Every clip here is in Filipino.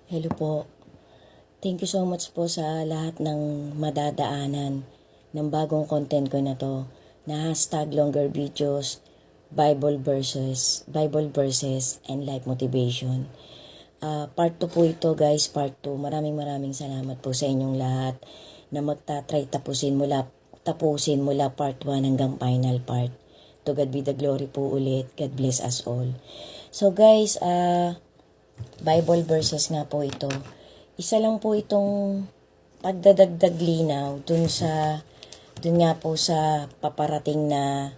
Hello po. Thank you so much po sa lahat ng madadaanan ng bagong content ko na to na hashtag longer videos, Bible verses, and life motivation. Part 2 po ito guys, part 2. Maraming salamat po sa inyong lahat na magta-try tapusin mula part 1 hanggang final part. To God be the glory po ulit. God bless us all. So guys, Bible verses nga po ito. Isa lang po itong pagdadagdag linaw dun nga po sa paparating na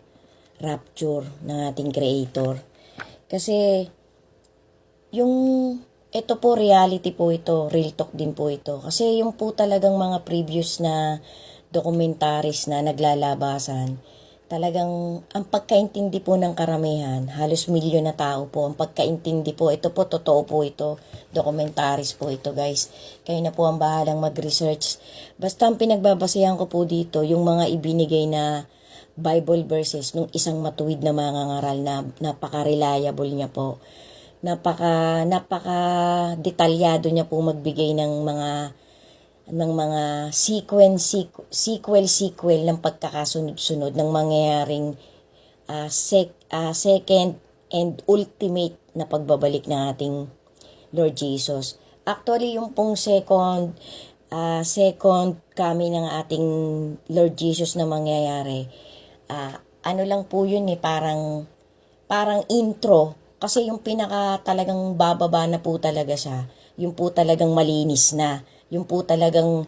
rapture ng ating Creator. Kasi yung ito po reality po ito, real talk din po ito. Kasi yung po talagang mga previous na documentaries na naglalabasan, talagang ang pagkaintindi po ng karamihan, halos milyon na tao po, ang pagkaintindi po, ito po, totoo po ito, documentaries po ito guys. Kayo na po ang bahalang mag-research. Basta ang pinagbabasehan ko po dito, yung mga ibinigay na Bible verses nung isang matuwid na mangangaral na napaka-reliable niya po. Napaka detalyado niya po magbigay ng mga sequel ng pagkakasunod-sunod ng mangyayaring second and ultimate na pagbabalik ng ating Lord Jesus. Actually, yung pong second coming ng ating Lord Jesus na mangyayari, ano lang po yun parang intro. Kasi yung pinaka talagang bababa na po talaga siya, yung po talagang malinis na, yung po talagang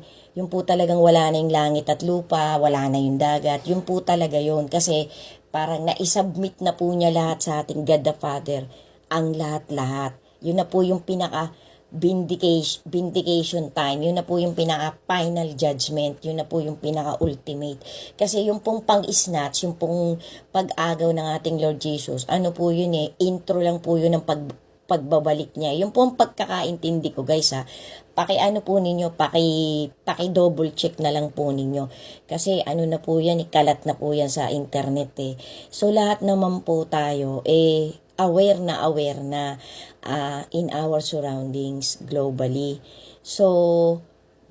wala na yung langit at lupa, wala na yung dagat, yung po talaga yun. Kasi parang naisubmit na po niya lahat sa ating God the Father, ang lahat-lahat. Yun na po yung pinaka vindication time, yun na po yung pinaka final judgment, yun na po yung pinaka ultimate. Kasi yung pong pang-snatch, yung pong pag-agaw ng ating Lord Jesus, ano po yun intro lang po yun ng pagbabalik niya. Yung pong pagkakaintindi ko guys paki-ano po ninyo, paki-double check na lang po ninyo. Kasi ano na po yan, ikalat na po yan sa internet So lahat naman po tayo aware na in our surroundings globally. So,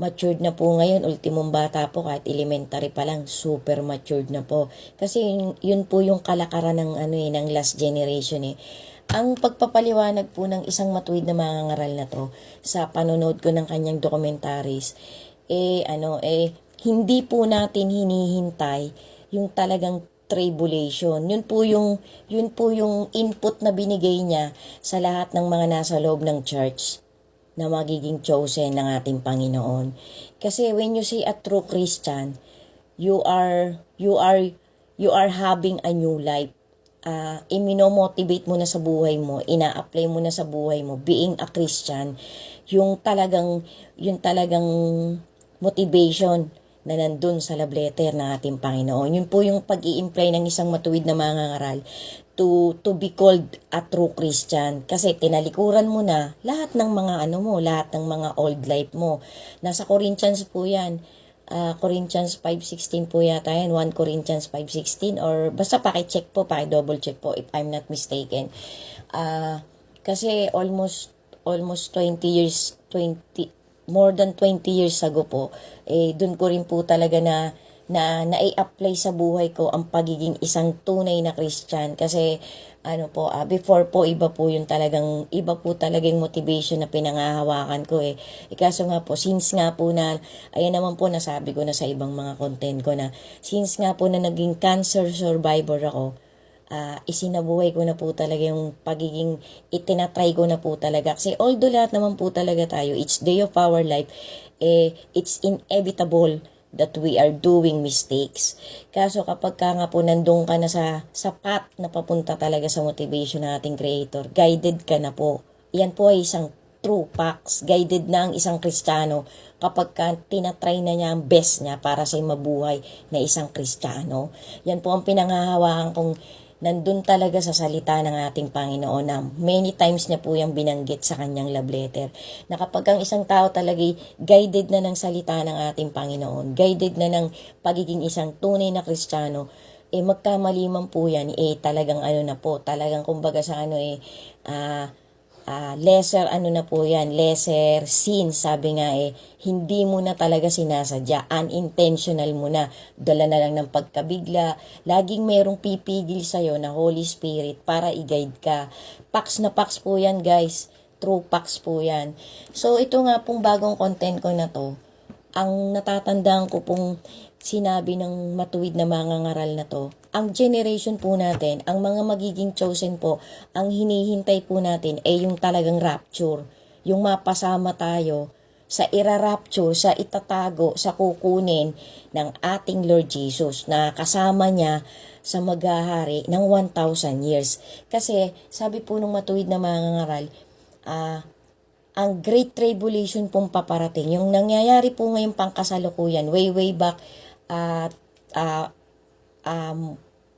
matured na po ngayon, ultimong bata po, kahit elementary pa lang, super matured na po. Kasi yun po yung kalakaran ng ng last generation Ang pagpapaliwanag po ng isang matuwid na mangangaral na to sa panonood ko ng kanyang documentaries, hindi po natin hinihintay yung talagang tribulation. Yun po yung input na binigay niya sa lahat ng mga nasa loob ng church na magiging chosen ng ating Panginoon. Kasi when you see a true Christian, you are having a new life. Iminomotivate mo na sa buhay mo, ina-apply mo na sa buhay mo, being a Christian, yung talagang motivation na nandun sa love letter ng ating Panginoon. Yun po yung pag-i-imply ng isang matuwid na mangangaral to be called a true Christian. Kasi tinalikuran mo na lahat ng mga lahat ng mga old life mo. Nasa Corinthians po yan. Corinthians 5:16 po yata yan. 1 Corinthians 5:16 or basta paki-check po, paki-double check po if I'm not mistaken. Kasi almost 20 years, more than 20 years ago po, dun ko rin po talaga na i-apply sa buhay ko ang pagiging isang tunay na Christian. Kasi before po iba po talagang motivation na pinangahawakan ko Kaso nga po, since nga po na, ayan naman po nasabi ko na sa ibang mga content ko na, since nga po na naging cancer survivor ako, isinabuhay ko na po talaga yung pagiging, itinatry ko na po talaga. Kasi although lahat naman po talaga tayo, each day of our life, it's inevitable that we are doing mistakes. Kaso kapag nga po nandun ka na sa path na papunta talaga sa motivation ng ating Creator, guided ka na po. Yan po ay isang true facts. Guided na ang isang Kristiyano kapag tinatry na niya ang best niya para sa mabuhay na isang Kristiyano. Yan po ang pinanghahawakan kong nandun talaga sa salita ng ating Panginoon na many times niya po yung binanggit sa kanyang love letter. Na kapag ang isang tao talaga guided na ng salita ng ating Panginoon, guided na ng pagiging isang tunay na Kristiyano, magkamali man po yan, talagang na po, talagang kumbaga sa lesser ano na po yan, lesser sin, sabi nga hindi mo na talaga sinasadya, unintentional mo na, dala na lang ng pagkabigla, laging merong pipigil sa'yo na Holy Spirit para i-guide ka. Pax na pax po yan guys, true pax po yan. So ito nga pong bagong content ko na to, ang natatandaan ko pong sinabi ng matuwid na mga ngaral na to, ang generation po natin, ang mga magiging chosen po, ang hinihintay po natin ay yung talagang rapture. Yung mapasama tayo sa ira-rapture, sa itatago, sa kukunin ng ating Lord Jesus na kasama niya sa maghahari ng 1,000 years. Kasi sabi po ng matuwid na mga ngaral, ang Great Tribulation pong paparating, yung nangyayari po ngayon pangkasalukuyan, way back at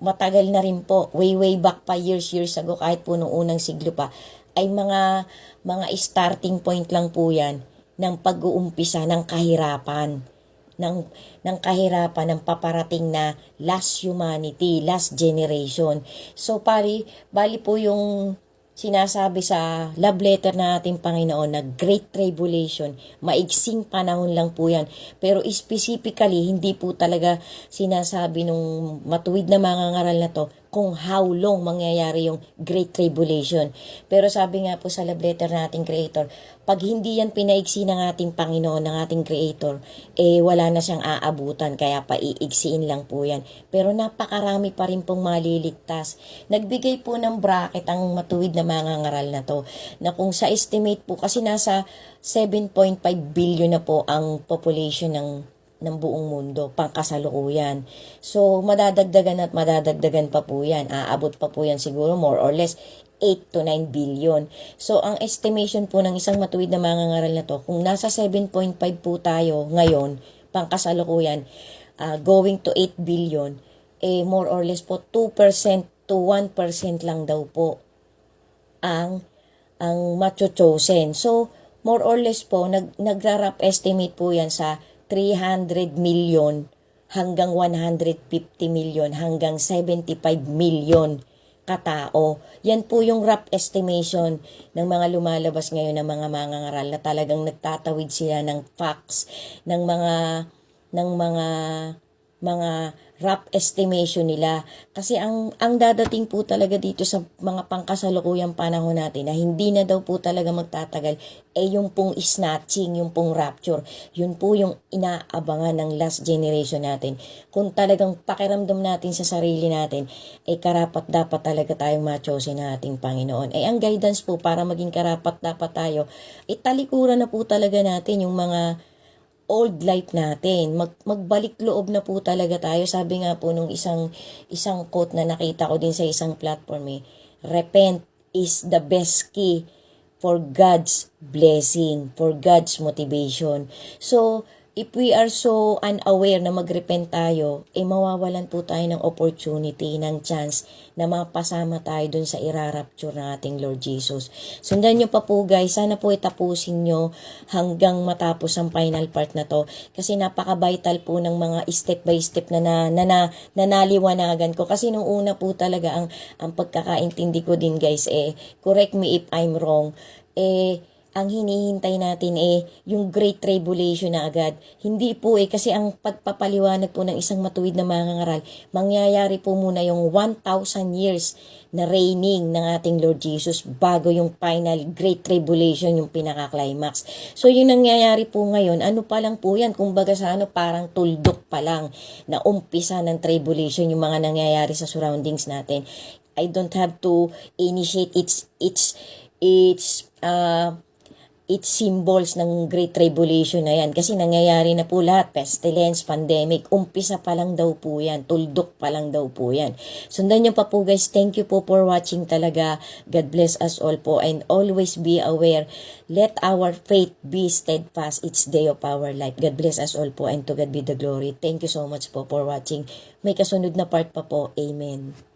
matagal na rin po, way back pa years ago, kahit po noong unang siglo pa, ay mga starting point lang po yan ng pag-uumpisa ng kahirapan, ng kahirapan ng paparating na last humanity, last generation. So bali po yung sinasabi sa love letter na ating Panginoon na Great Tribulation, maigsing panahon lang po yan. Pero specifically, hindi po talaga sinasabi nung matuwid na mga ngaral na to kung how long mangyayari yung Great Tribulation. Pero sabi nga po sa love letter na ating Creator, pag hindi yan pinaigsi ng ating Panginoon, ng ating Creator, wala na siyang aabutan, kaya paiigsiin lang po yan. Pero napakarami pa rin pong maliligtas. Nagbigay po ng bracket ang matuwid na mga ngaral na to, na kung sa estimate po, kasi nasa 7.5 billion na po ang population ng buong mundo, pangkasalukuyan. So, madadagdagan pa po yan. Aabot pa po yan siguro more or less 8 to 9 billion. So, ang estimation po ng isang matuwid na mga ngaral na to, kung nasa 7.5 po tayo ngayon, pangkasalukuyan, going to 8 billion, more or less po 2% to 1% lang daw po ang macho-chosen. So, more or less po, nagra-rough estimate po yan sa 300 million hanggang 150 million hanggang 75 million katao. Yan po yung rough estimation ng mga lumalabas ngayon ng mga mangangaral na talagang nagtatawid sila ng facts, ng mga rough estimation nila. Kasi ang dadating po talaga dito sa mga pangkasalukuyang panahon natin na hindi na daw po talaga magtatagal, yung pong snatching, yung pong rapture. Yun po yung inaabangan ng last generation natin. Kung talagang pakiramdam natin sa sarili natin, karapat dapat talaga tayong ma-chosen na ating Panginoon. Ang guidance po para maging karapat dapat tayo, talikuran na po talaga natin yung mga old life natin. Magbalik loob na po talaga tayo. Sabi nga po nung isang quote na nakita ko din sa isang platform, repent is the best key for God's blessing, for God's motivation. So, if we are so unaware na magrepent tayo, mawawalan po tayo ng opportunity, ng chance na mapasama tayo dun sa irarapture ng ating Lord Jesus. Sundan nyo pa po guys, sana po itapusin nyo hanggang matapos ang final part na to. Kasi napaka-vital po ng mga step by step na naliwanagan ko. Kasi nung una po talaga, ang pagkakaintindi ko din guys, correct me if I'm wrong, ang hinihintay natin yung Great Tribulation na agad. Hindi po kasi ang pagpapaliwanag po ng isang matuwid na mangangaral, mangyayari po muna yung 1,000 years na reigning ng ating Lord Jesus bago yung final Great Tribulation, yung pinaka-climax. So yung nangyayari po ngayon, ano pa lang po yan, kumbaga sa parang tuldok pa lang na umpisa ng tribulation, yung mga nangyayari sa surroundings natin. I don't have to initiate its symbols ng Great Tribulation na yan. Kasi nangyayari na po lahat. Pestilence, pandemic. Umpisa pa lang daw po yan. Tuldok pa lang daw po yan. Sundan nyo pa po guys. Thank you po for watching talaga. God bless us all po. And always be aware. Let our faith be steadfast. It's day of our life. God bless us all po. And to God be the glory. Thank you so much po for watching. May kasunod na part pa po. Amen.